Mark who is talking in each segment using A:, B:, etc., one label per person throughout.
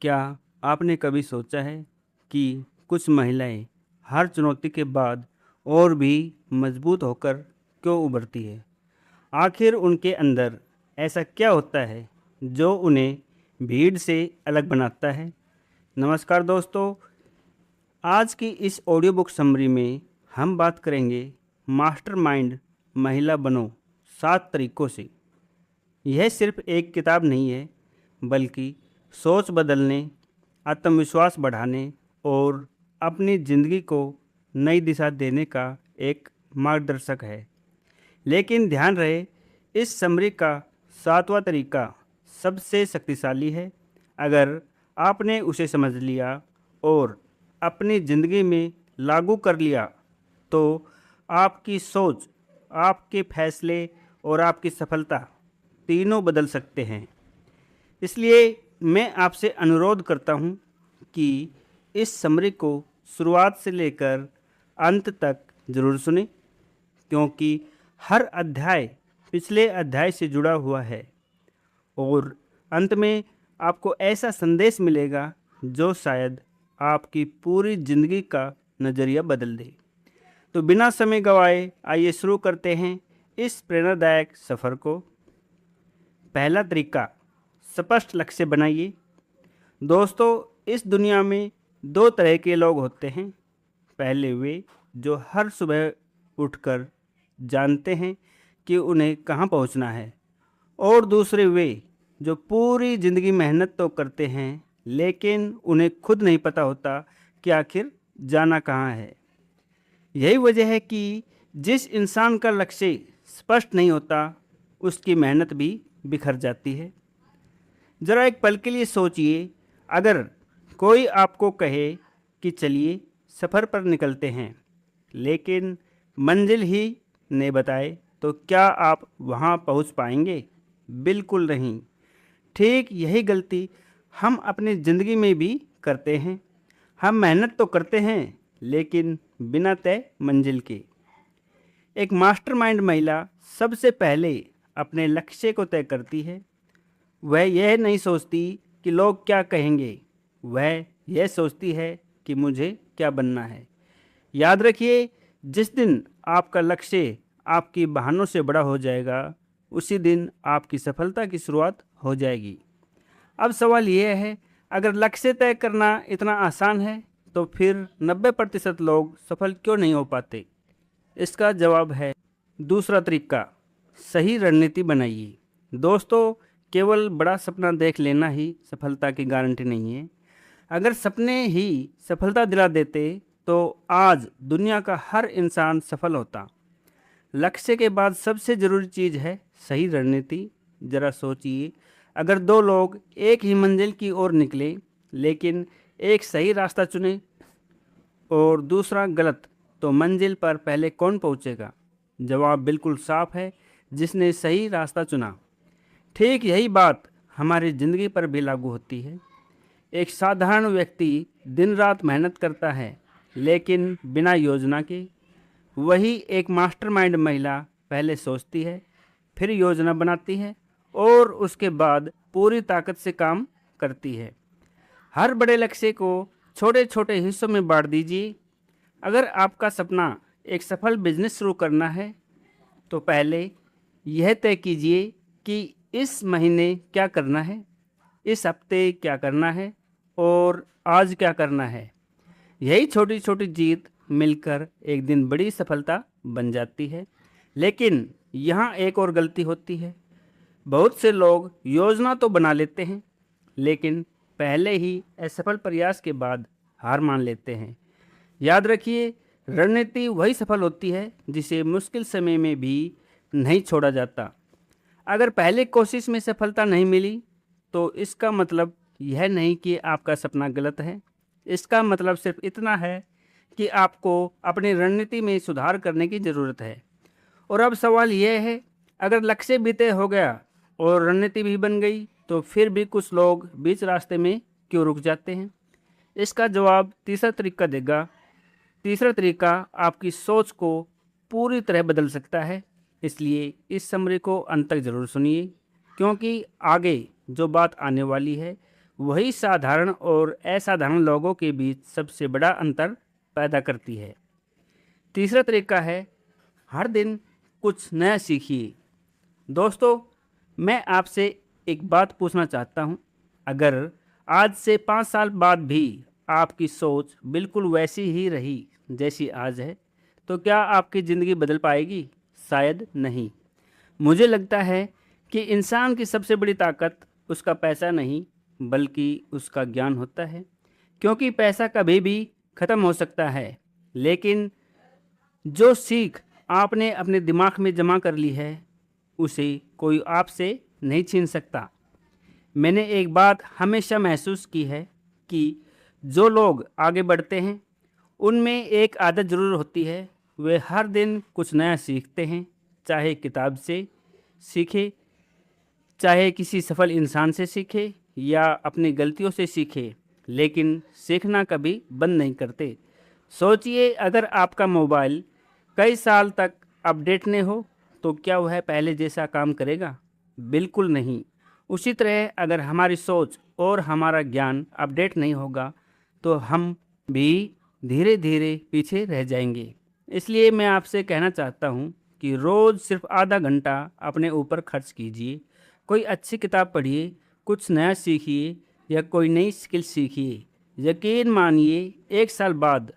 A: क्या आपने कभी सोचा है कि कुछ महिलाएं हर चुनौती के बाद और भी मजबूत होकर क्यों उभरती है? आखिर उनके अंदर ऐसा क्या होता है जो उन्हें भीड़ से अलग बनाता है? नमस्कार दोस्तों, आज की इस ऑडियो बुक समरी में हम बात करेंगे मास्टरमाइंड महिला बनो 7 तरीकों से। यह सिर्फ एक किताब नहीं है, बल्कि सोच बदलने, आत्मविश्वास बढ़ाने और अपनी ज़िंदगी को नई दिशा देने का एक मार्गदर्शक है। लेकिन ध्यान रहे, इस समरी का 7वां तरीका सबसे शक्तिशाली है। अगर आपने उसे समझ लिया और अपनी ज़िंदगी में लागू कर लिया, तो आपकी सोच, आपके फैसले और आपकी सफलता तीनों बदल सकते हैं। इसलिए मैं आपसे अनुरोध करता हूं कि इस समरी को शुरुआत से लेकर अंत तक ज़रूर सुनें, क्योंकि हर अध्याय पिछले अध्याय से जुड़ा हुआ है और अंत में आपको ऐसा संदेश मिलेगा जो शायद आपकी पूरी ज़िंदगी का नज़रिया बदल दे। तो बिना समय गंवाए आइए शुरू करते हैं इस प्रेरणादायक सफ़र को। पहला तरीका, स्पष्ट लक्ष्य बनाइए। दोस्तों, इस दुनिया में 2 तरह के लोग होते हैं। पहले वे जो हर सुबह उठकर जानते हैं कि उन्हें कहाँ पहुँचना है, और दूसरे वे जो पूरी ज़िंदगी मेहनत तो करते हैं, लेकिन उन्हें खुद नहीं पता होता कि आखिर जाना कहाँ है। यही वजह है कि जिस इंसान का लक्ष्य स्पष्ट नहीं होता, उसकी मेहनत भी बिखर जाती है। ज़रा एक पल के लिए सोचिए, अगर कोई आपको कहे कि चलिए सफ़र पर निकलते हैं, लेकिन मंजिल ही नहीं बताए, तो क्या आप वहाँ पहुँच पाएंगे? बिल्कुल नहीं। ठीक यही गलती हम अपनी ज़िंदगी में भी करते हैं। हम मेहनत तो करते हैं, लेकिन बिना तय मंजिल के। एक मास्टरमाइंड महिला सबसे पहले अपने लक्ष्य को तय करती है। वह यह नहीं सोचती कि लोग क्या कहेंगे, वह यह सोचती है कि मुझे क्या बनना है। याद रखिए, जिस दिन आपका लक्ष्य आपकी बहानों से बड़ा हो जाएगा, उसी दिन आपकी सफलता की शुरुआत हो जाएगी। अब सवाल यह है, अगर लक्ष्य तय करना इतना आसान है, तो फिर 90% लोग सफल क्यों नहीं हो पाते? इसका जवाब है दूसरा तरीका, सही रणनीति बनाइए। दोस्तों, केवल बड़ा सपना देख लेना ही सफलता की गारंटी नहीं है। अगर सपने ही सफलता दिला देते, तो आज दुनिया का हर इंसान सफल होता। लक्ष्य के बाद सबसे ज़रूरी चीज़ है सही रणनीति। ज़रा सोचिए, अगर 2 लोग एक ही मंजिल की ओर निकले, लेकिन एक सही रास्ता चुने और दूसरा गलत, तो मंजिल पर पहले कौन पहुंचेगा? जवाब बिल्कुल साफ है, जिसने सही रास्ता चुना। ठीक यही बात हमारी ज़िंदगी पर भी लागू होती है। एक साधारण व्यक्ति दिन रात मेहनत करता है, लेकिन बिना योजना के। वही एक मास्टरमाइंड महिला पहले सोचती है, फिर योजना बनाती है और उसके बाद पूरी ताकत से काम करती है। हर बड़े लक्ष्य को छोटे छोटे हिस्सों में बांट दीजिए। अगर आपका सपना एक सफल बिजनेस शुरू करना है, तो पहले यह तय कीजिए कि इस महीने क्या करना है, इस हफ्ते क्या करना है और आज क्या करना है। यही छोटी छोटी जीत मिलकर एक दिन बड़ी सफलता बन जाती है। लेकिन यहाँ एक और गलती होती है। बहुत से लोग योजना तो बना लेते हैं, लेकिन पहले ही असफल प्रयास के बाद हार मान लेते हैं। याद रखिए, रणनीति वही सफल होती है जिसे मुश्किल समय में भी नहीं छोड़ा जाता। अगर पहले कोशिश में सफलता नहीं मिली, तो इसका मतलब यह नहीं कि आपका सपना गलत है। इसका मतलब सिर्फ इतना है कि आपको अपनी रणनीति में सुधार करने की ज़रूरत है। और अब सवाल यह है, अगर लक्ष्य भी तय हो गया और रणनीति भी बन गई, तो फिर भी कुछ लोग बीच रास्ते में क्यों रुक जाते हैं? इसका जवाब तीसरा तरीका देगा। तीसरा तरीका आपकी सोच को पूरी तरह बदल सकता है। इसलिए इस समरी को अंत तक ज़रूर सुनिए, क्योंकि आगे जो बात आने वाली है वही साधारण और असाधारण लोगों के बीच सबसे बड़ा अंतर पैदा करती है। तीसरा तरीका है, हर दिन कुछ नया सीखिए। दोस्तों, मैं आपसे एक बात पूछना चाहता हूँ, अगर आज से 5 साल बाद भी आपकी सोच बिल्कुल वैसी ही रही जैसी आज है, तो क्या आपकी ज़िंदगी बदल पाएगी? शायद नहीं। मुझे लगता है कि इंसान की सबसे बड़ी ताकत उसका पैसा नहीं, बल्कि उसका ज्ञान होता है, क्योंकि पैसा कभी भी ख़त्म हो सकता है, लेकिन जो सीख आपने अपने दिमाग में जमा कर ली है, उसे कोई आपसे नहीं छीन सकता। मैंने एक बात हमेशा महसूस की है कि जो लोग आगे बढ़ते हैं, उनमें एक आदत ज़रूर होती है, वे हर दिन कुछ नया सीखते हैं, चाहे किताब से सीखे, चाहे किसी सफल इंसान से सीखे या अपनी गलतियों से सीखे, लेकिन सीखना कभी बंद नहीं करते। सोचिए, अगर आपका मोबाइल कई साल तक अपडेट नहीं हो, तो क्या वह पहले जैसा काम करेगा? बिल्कुल नहीं। उसी तरह अगर हमारी सोच और हमारा ज्ञान अपडेट नहीं होगा, तो हम भी धीरे धीरे पीछे रह जाएंगे। इसलिए मैं आपसे कहना चाहता हूँ कि रोज़ सिर्फ आधा घंटा अपने ऊपर खर्च कीजिए। कोई अच्छी किताब पढ़िए, कुछ नया सीखिए या कोई नई स्किल सीखिए। यकीन मानिए, 1 साल बाद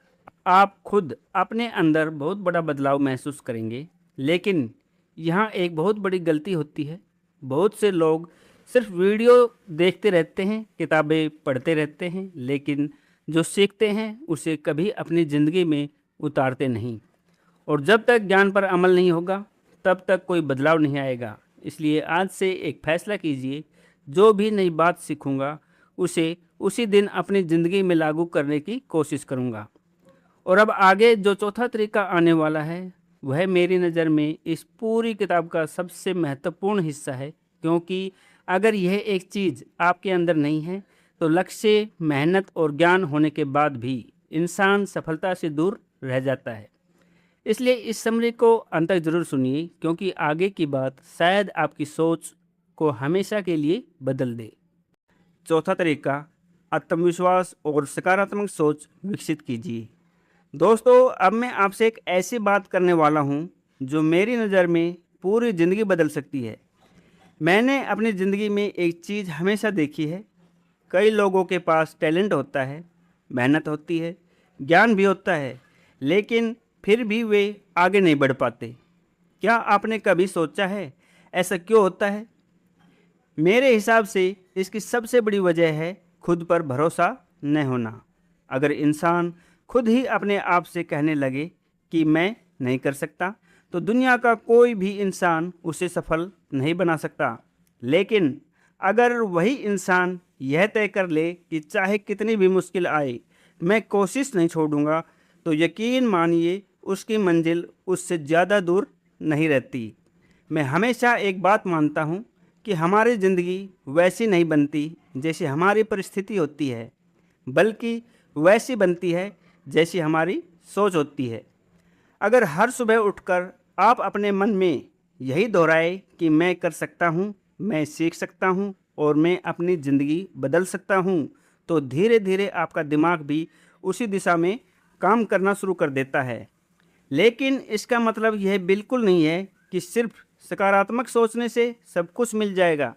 A: आप खुद अपने अंदर बहुत बड़ा बदलाव महसूस करेंगे। लेकिन यहाँ एक बहुत बड़ी गलती होती है। बहुत से लोग सिर्फ वीडियो देखते रहते हैं, किताबें पढ़ते रहते हैं, लेकिन जो सीखते हैं उसे कभी अपनी ज़िंदगी में उतारते नहीं। और जब तक ज्ञान पर अमल नहीं होगा, तब तक कोई बदलाव नहीं आएगा। इसलिए आज से एक फ़ैसला कीजिए, जो भी नई बात सीखूंगा उसे उसी दिन अपनी ज़िंदगी में लागू करने की कोशिश करूंगा। और अब आगे जो चौथा तरीका आने वाला है, वह मेरी नज़र में इस पूरी किताब का सबसे महत्वपूर्ण हिस्सा है, क्योंकि अगर यह एक चीज़ आपके अंदर नहीं है, तो लक्ष्य, मेहनत और ज्ञान होने के बाद भी इंसान सफलता से दूर रह जाता है। इसलिए इस समरी को अंत तक ज़रूर सुनिए, क्योंकि आगे की बात शायद आपकी सोच को हमेशा के लिए बदल दे। चौथा तरीका, आत्मविश्वास और सकारात्मक सोच विकसित कीजिए। दोस्तों, अब मैं आपसे एक ऐसी बात करने वाला हूँ जो मेरी नज़र में पूरी ज़िंदगी बदल सकती है। मैंने अपनी ज़िंदगी में एक चीज़ हमेशा देखी है, कई लोगों के पास टैलेंट होता है, मेहनत होती है, ज्ञान भी होता है, लेकिन फिर भी वे आगे नहीं बढ़ पाते। क्या आपने कभी सोचा है ऐसा क्यों होता है? मेरे हिसाब से इसकी सबसे बड़ी वजह है खुद पर भरोसा न होना। अगर इंसान खुद ही अपने आप से कहने लगे कि मैं नहीं कर सकता, तो दुनिया का कोई भी इंसान उसे सफल नहीं बना सकता। लेकिन अगर वही इंसान यह तय कर ले कि चाहे कितनी भी मुश्किल आए, मैं कोशिश नहीं छोड़ूंगा, तो यकीन मानिए उसकी मंजिल उससे ज़्यादा दूर नहीं रहती। मैं हमेशा एक बात मानता हूँ कि हमारी ज़िंदगी वैसी नहीं बनती जैसी हमारी परिस्थिति होती है, बल्कि वैसी बनती है जैसी हमारी सोच होती है। अगर हर सुबह उठकर आप अपने मन में यही दोहराए कि मैं कर सकता हूँ, मैं सीख सकता हूँ और मैं अपनी ज़िंदगी बदल सकता हूँ, तो धीरे धीरे आपका दिमाग भी उसी दिशा में काम करना शुरू कर देता है। लेकिन इसका मतलब यह बिल्कुल नहीं है कि सिर्फ सकारात्मक सोचने से सब कुछ मिल जाएगा।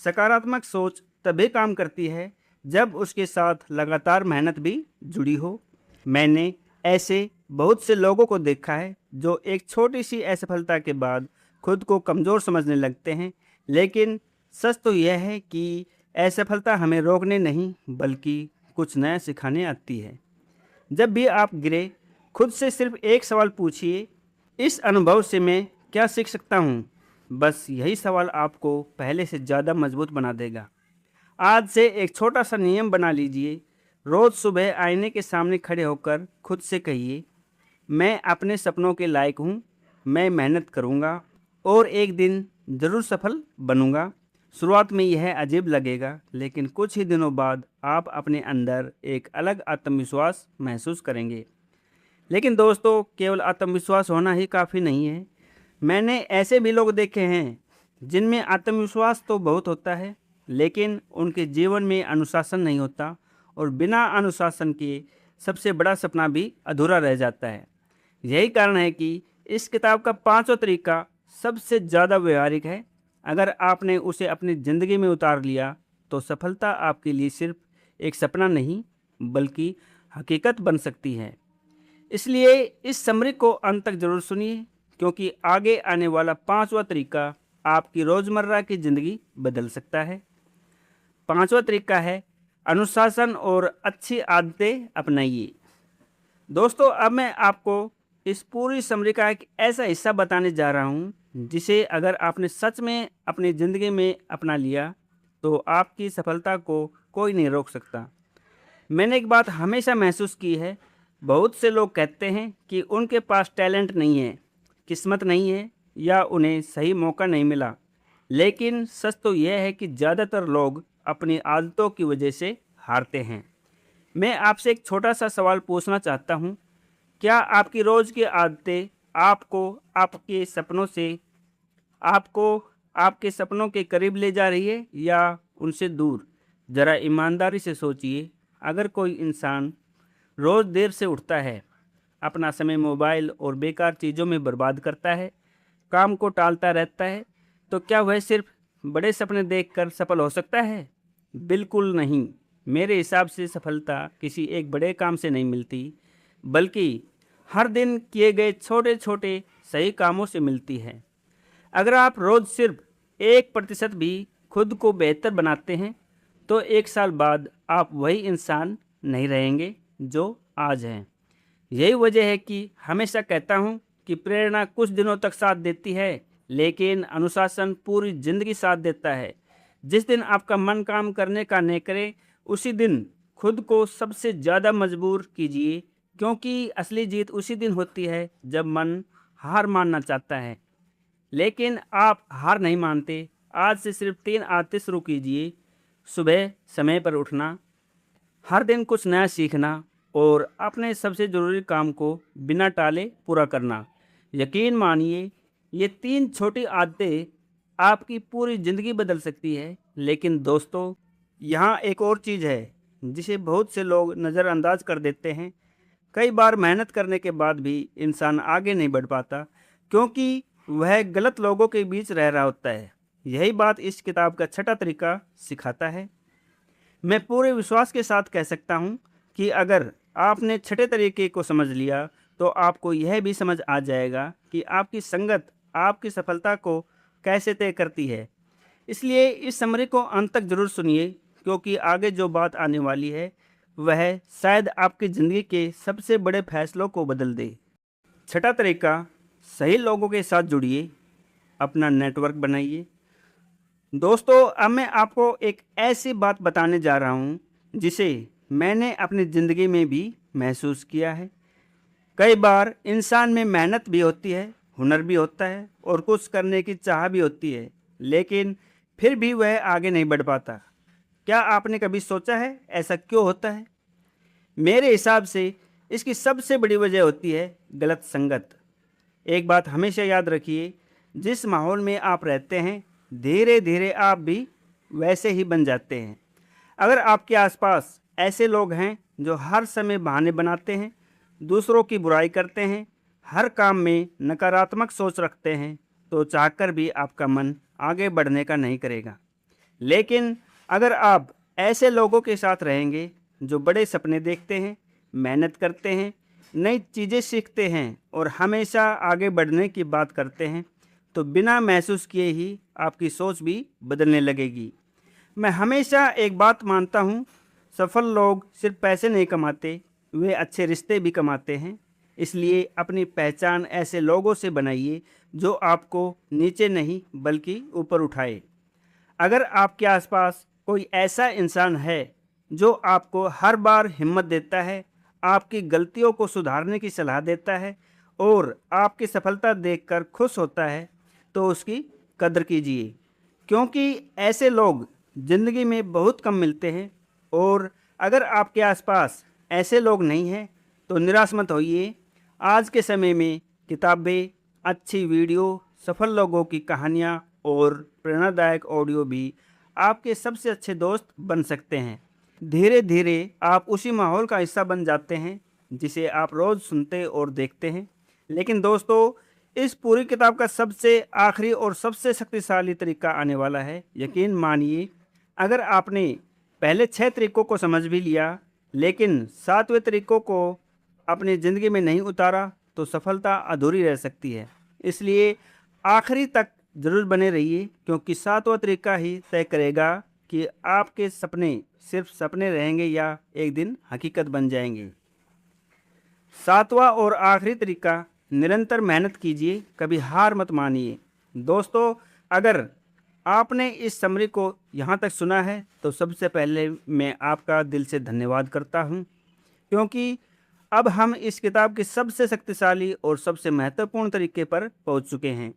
A: सकारात्मक सोच तभी काम करती है जब उसके साथ लगातार मेहनत भी जुड़ी हो। मैंने ऐसे बहुत से लोगों को देखा है जो एक छोटी सी असफलता के बाद खुद को कमज़ोर समझने लगते हैं, लेकिन सच तो यह है कि असफलता हमें रोकने नहीं बल्कि कुछ नया सिखाने आती है। जब भी आप गिरे, खुद से सिर्फ एक सवाल पूछिए, इस अनुभव से मैं क्या सीख सकता हूँ? बस यही सवाल आपको पहले से ज़्यादा मजबूत बना देगा। आज से एक छोटा सा नियम बना लीजिए। रोज़ सुबह आईने के सामने खड़े होकर खुद से कहिए, मैं अपने सपनों के लायक हूँ, मैं मेहनत करूँगा और एक दिन ज़रूर सफल बनूँगा। शुरुआत में यह अजीब लगेगा, लेकिन कुछ ही दिनों बाद आप अपने अंदर एक अलग आत्मविश्वास महसूस करेंगे। लेकिन दोस्तों, केवल आत्मविश्वास होना ही काफ़ी नहीं है। मैंने ऐसे भी लोग देखे हैं जिनमें आत्मविश्वास तो बहुत होता है, लेकिन उनके जीवन में अनुशासन नहीं होता और बिना अनुशासन के सबसे बड़ा सपना भी अधूरा रह जाता है। यही कारण है कि इस किताब का पांचवा तरीका सबसे ज़्यादा व्यवहारिक है। अगर आपने उसे अपनी ज़िंदगी में उतार लिया तो सफलता आपके लिए सिर्फ एक सपना नहीं बल्कि हकीकत बन सकती है। इसलिए इस समरी को अंत तक जरूर सुनिए, क्योंकि आगे आने वाला पांचवा तरीका आपकी रोज़मर्रा की ज़िंदगी बदल सकता है। पांचवा तरीका है अनुशासन और अच्छी आदतें अपनाइए। दोस्तों, अब मैं आपको इस पूरी समरी का एक ऐसा हिस्सा बताने जा रहा हूँ जिसे अगर आपने सच में अपनी ज़िंदगी में अपना लिया तो आपकी सफलता को कोई नहीं रोक सकता। मैंने एक बात हमेशा महसूस की है, बहुत से लोग कहते हैं कि उनके पास टैलेंट नहीं है, किस्मत नहीं है या उन्हें सही मौका नहीं मिला। लेकिन सच तो यह है कि ज़्यादातर लोग अपनी आदतों की वजह से हारते हैं। मैं आपसे एक छोटा सा सवाल पूछना चाहता हूँ, क्या आपकी रोज़ की आदतें आपको आपके सपनों के करीब ले जा रही है या उनसे दूर? ज़रा ईमानदारी से सोचिए। अगर कोई इंसान रोज़ देर से उठता है, अपना समय मोबाइल और बेकार चीज़ों में बर्बाद करता है, काम को टालता रहता है, तो क्या वह सिर्फ बड़े सपने देखकर सफल हो सकता है? बिल्कुल नहीं। मेरे हिसाब से सफलता किसी एक बड़े काम से नहीं मिलती, बल्कि हर दिन किए गए छोटे छोटे सही कामों से मिलती है। अगर आप रोज़ सिर्फ 1% भी खुद को बेहतर बनाते हैं तो 1 साल बाद आप वही इंसान नहीं रहेंगे जो आज हैं। यही वजह है कि हमेशा कहता हूँ कि प्रेरणा कुछ दिनों तक साथ देती है, लेकिन अनुशासन पूरी ज़िंदगी साथ देता है। जिस दिन आपका मन काम करने का न करे, उसी दिन खुद को सबसे ज़्यादा मजबूर कीजिए, क्योंकि असली जीत उसी दिन होती है जब मन हार मानना चाहता है। लेकिन आप हार नहीं मानते। आज से सिर्फ 3 आदतें शुरू कीजिए। सुबह समय पर उठना, हर दिन कुछ नया सीखना और अपने सबसे ज़रूरी काम को बिना टाले पूरा करना। यकीन मानिए, ये 3 छोटी आदतें आपकी पूरी ज़िंदगी बदल सकती है। लेकिन दोस्तों, यहाँ एक और चीज़ है जिसे बहुत से लोग नज़रअंदाज कर देते हैं। कई बार मेहनत करने के बाद भी इंसान आगे नहीं बढ़ पाता, क्योंकि वह गलत लोगों के बीच रह रहा होता है। यही बात इस किताब का छठा तरीका सिखाता है। मैं पूरे विश्वास के साथ कह सकता हूँ कि अगर आपने छठे तरीके को समझ लिया तो आपको यह भी समझ आ जाएगा कि आपकी संगत आपकी सफलता को कैसे तय करती है। इसलिए इस समरी को अंत तक जरूर सुनिए, क्योंकि आगे जो बात आने वाली है वह शायद आपकी ज़िंदगी के सबसे बड़े फैसलों को बदल दे। छठा तरीका, सही लोगों के साथ जुड़िए, अपना नेटवर्क बनाइए। दोस्तों, अब मैं आपको एक ऐसी बात बताने जा रहा हूँ जिसे मैंने अपनी ज़िंदगी में भी महसूस किया है। कई बार इंसान में मेहनत भी होती है, हुनर भी होता है और कुछ करने की चाह भी होती है, लेकिन फिर भी वह आगे नहीं बढ़ पाता। क्या आपने कभी सोचा है ऐसा क्यों होता है? मेरे हिसाब से इसकी सबसे बड़ी वजह होती है गलत संगत। एक बात हमेशा याद रखिए, जिस माहौल में आप रहते हैं धीरे धीरे आप भी वैसे ही बन जाते हैं। अगर आपके आसपास ऐसे लोग हैं जो हर समय बहाने बनाते हैं, दूसरों की बुराई करते हैं, हर काम में नकारात्मक सोच रखते हैं, तो चाहकर भी आपका मन आगे बढ़ने का नहीं करेगा। लेकिन अगर आप ऐसे लोगों के साथ रहेंगे जो बड़े सपने देखते हैं, मेहनत करते हैं, नई चीज़ें सीखते हैं और हमेशा आगे बढ़ने की बात करते हैं, तो बिना महसूस किए ही आपकी सोच भी बदलने लगेगी। मैं हमेशा एक बात मानता हूँ, सफल लोग सिर्फ पैसे नहीं कमाते, वे अच्छे रिश्ते भी कमाते हैं। इसलिए अपनी पहचान ऐसे लोगों से बनाइए जो आपको नीचे नहीं बल्कि ऊपर उठाए। अगर आपके आसपास कोई ऐसा इंसान है जो आपको हर बार हिम्मत देता है, आपकी गलतियों को सुधारने की सलाह देता है और आपकी सफलता देखकर खुश होता है, तो उसकी कदर कीजिए, क्योंकि ऐसे लोग ज़िंदगी में बहुत कम मिलते हैं। और अगर आपके आसपास ऐसे लोग नहीं हैं तो निराश मत होइए। आज के समय में किताबें, अच्छी वीडियो, सफल लोगों की कहानियाँ और प्रेरणादायक ऑडियो भी आपके सबसे अच्छे दोस्त बन सकते हैं। धीरे धीरे आप उसी माहौल का हिस्सा बन जाते हैं जिसे आप रोज़ सुनते और देखते हैं। लेकिन दोस्तों, इस पूरी किताब का सबसे आखिरी और सबसे शक्तिशाली तरीका आने वाला है। यकीन मानिए, अगर आपने पहले 6 तरीकों को समझ भी लिया लेकिन 7वें तरीकों को अपनी ज़िंदगी में नहीं उतारा तो सफलता अधूरी रह सकती है। इसलिए आखिरी तक ज़रूर बने रहिए, क्योंकि 7वां तरीका ही तय करेगा कि आपके सपने सिर्फ सपने रहेंगे या एक दिन हकीकत बन जाएंगे। 7वां और आखिरी तरीका, निरंतर मेहनत कीजिए, कभी हार मत मानिए। दोस्तों, अगर आपने इस समरी को यहाँ तक सुना है तो सबसे पहले मैं आपका दिल से धन्यवाद करता हूँ, क्योंकि अब हम इस किताब के सबसे शक्तिशाली और सबसे महत्वपूर्ण तरीके पर पहुँच चुके हैं।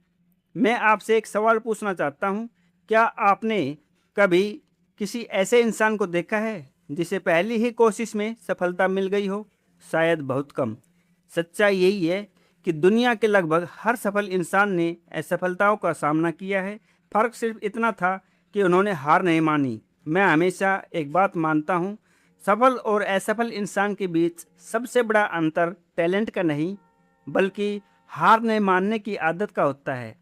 A: मैं आपसे एक सवाल पूछना चाहता हूँ, क्या आपने कभी किसी ऐसे इंसान को देखा है जिसे पहली ही कोशिश में सफलता मिल गई हो? शायद बहुत कम। सच्चाई यही है कि दुनिया के लगभग हर सफल इंसान ने असफलताओं का सामना किया है। फ़र्क सिर्फ इतना था कि उन्होंने हार नहीं मानी। मैं हमेशा एक बात मानता हूँ, सफल और असफल इंसान के बीच सबसे बड़ा अंतर टैलेंट का नहीं बल्कि हार नहीं मानने की आदत का होता है।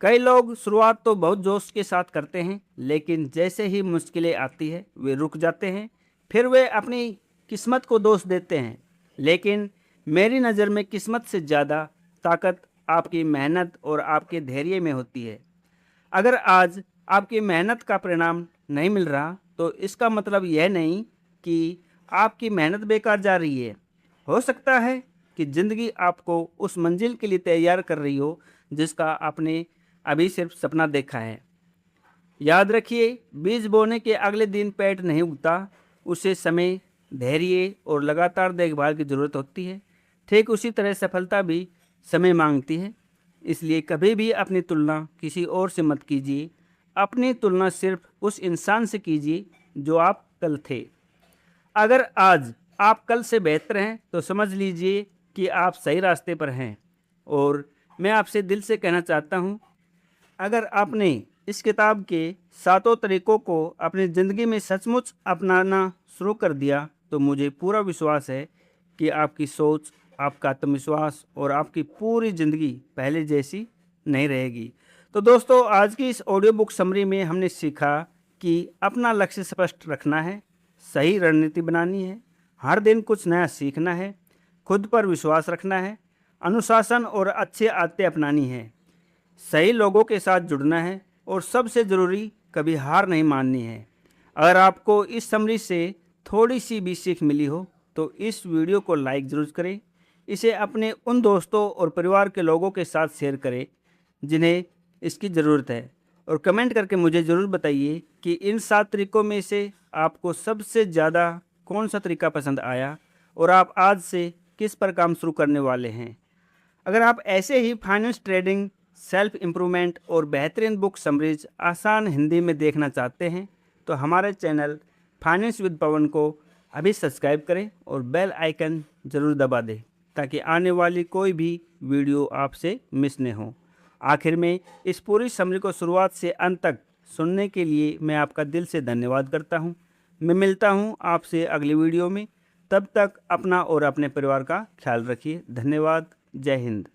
A: कई लोग शुरुआत तो बहुत जोश के साथ करते हैं, लेकिन जैसे ही मुश्किलें आती है वे रुक जाते हैं। फिर वे अपनी किस्मत को दोष देते हैं। लेकिन मेरी नज़र में किस्मत से ज़्यादा ताकत आपकी मेहनत और आपके धैर्य में होती है। अगर आज आपकी मेहनत का परिणाम नहीं मिल रहा तो इसका मतलब यह नहीं कि आपकी मेहनत बेकार जा रही है। हो सकता है कि ज़िंदगी आपको उस मंजिल के लिए तैयार कर रही हो जिसका आपने अभी सिर्फ सपना देखा है। याद रखिए, बीज बोने के अगले दिन पेड़ नहीं उगता, उसे समय, धैर्य और लगातार देखभाल की ज़रूरत होती है। ठीक उसी तरह सफलता भी समय मांगती है। इसलिए कभी भी अपनी तुलना किसी और से मत कीजिए। अपनी तुलना सिर्फ उस इंसान से कीजिए जो आप कल थे। अगर आज आप कल से बेहतर हैं तो समझ लीजिए कि आप सही रास्ते पर हैं। और मैं आपसे दिल से कहना चाहता हूँ, अगर आपने इस किताब के 7 तरीकों को अपनी ज़िंदगी में सचमुच अपनाना शुरू कर दिया तो मुझे पूरा विश्वास है कि आपकी सोच, आपका आत्मविश्वास और आपकी पूरी ज़िंदगी पहले जैसी नहीं रहेगी। तो दोस्तों, आज की इस ऑडियो बुक समरी में हमने सीखा कि अपना लक्ष्य स्पष्ट रखना है, सही रणनीति बनानी है, हर दिन कुछ नया सीखना है, खुद पर विश्वास रखना है, अनुशासन और अच्छे आदतें अपनानी है, सही लोगों के साथ जुड़ना है और सबसे ज़रूरी, कभी हार नहीं माननी है। अगर आपको इस समरी से थोड़ी सी भी सीख मिली हो तो इस वीडियो को लाइक ज़रूर करें। इसे अपने उन दोस्तों और परिवार के लोगों के साथ शेयर करें जिन्हें इसकी ज़रूरत है। और कमेंट करके मुझे ज़रूर बताइए कि इन 7 तरीकों में से आपको सबसे ज़्यादा कौन सा तरीका पसंद आया और आप आज से किस पर काम शुरू करने वाले हैं। अगर आप ऐसे ही फाइनेंस, ट्रेडिंग, सेल्फ इम्प्रूवमेंट और बेहतरीन बुक समरीज आसान हिंदी में देखना चाहते हैं तो हमारे चैनल फाइनेंस विद पवन को अभी सब्सक्राइब करें और बेल आइकन ज़रूर दबा दें ताकि आने वाली कोई भी वीडियो आपसे मिस न हो। आखिर में इस पूरी समरी को शुरुआत से अंत तक सुनने के लिए मैं आपका दिल से धन्यवाद करता हूँ। मैं मिलता हूँ आपसे अगली वीडियो में। तब तक अपना और अपने परिवार का ख्याल रखिए। धन्यवाद। जय हिंद।